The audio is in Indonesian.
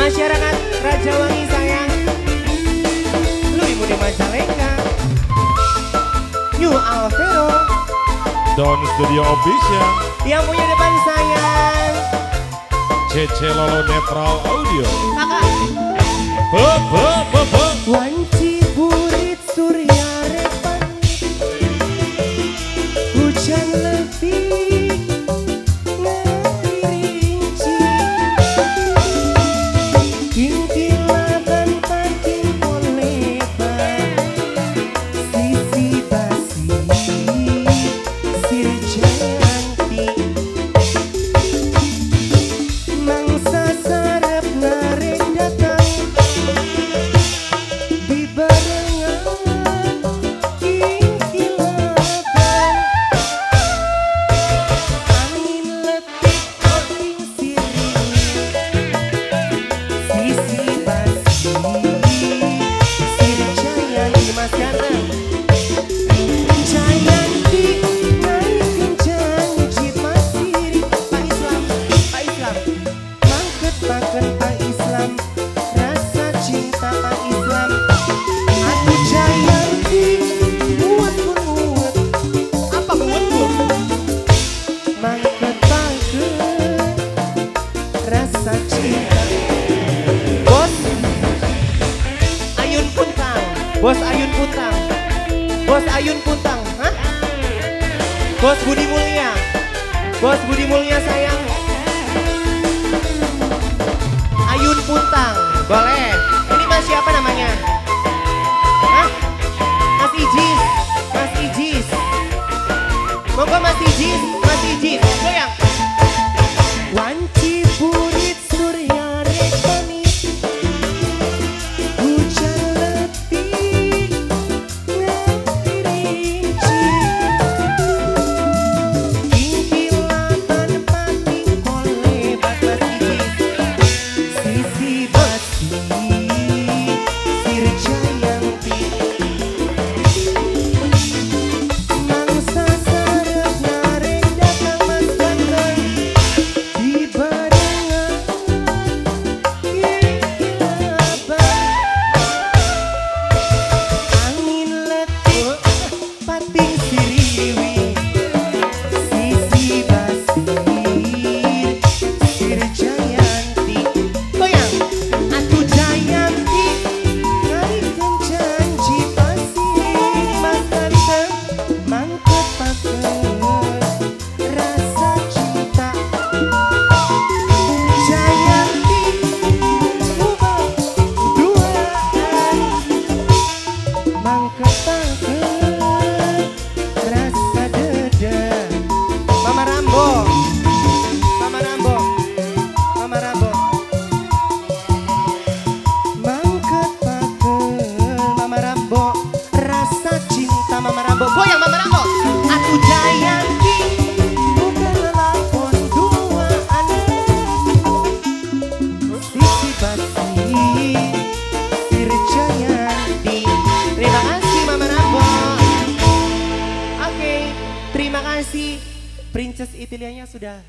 Masyarakat Raja Wangi sayang, lu ibu di Majalengka, New Alvero, Don Studio Official, yang punya depan sayang, Cece Lolo Netral Audio, kakak, Wanci burit surya repan, hujan lebih ngerinci, kintilakan pating polebar, sisi basi sirjanti, mangsa sarap nareng datang di barengan kintilakan, angin letih angin sirih, sisi basi sirjanti mas ganteng, Jayanti naikkan janji masiri, Pak Islam, Pak Islam, mangket makan Pak Islam, rasa cinta Pak Islam, aku Jayanti, muat muat, apa muat? Mangket makan, rasa cinta, Bos Ayun Puntang, Bos Ayun Puntang, Bos Ayun Puntang, hah? Bos Budi Mulya, Bos Budi Mulya sayang, Ayun Puntang, boleh. Ini mas siapa namanya? Hah? Mas Ijis, Mas Ijis, monggo Mas Ijis, Mas Ijis, goyang. Wanci burit surya rekani, hujan letih ngerinci, kintilakan pating polebar Mas Ijis, sisi basi sirjanti, mangsa sarep nareng datang mas ganteng di barengan kintilaban, angin letih pating siriwi, sisi basi sirjanti, goyang. Aku Jayanti naikkan janji pasir mas ganteng, mangket pakai rasa cinta, Jayanti ubah duaan, mangket pakai rasa deda, Mama Rambo, Mama Rambo, Mama Rambo, mangket pakai Mama Rambo, rasa cinta Mama Rambo, goyang Mama Rambo. Aku Jayanti bukan lelakon duaan, sisi basi sirjanti. Terima kasih Mama Rambo. Oke, terima kasih Princess Itilianya sudah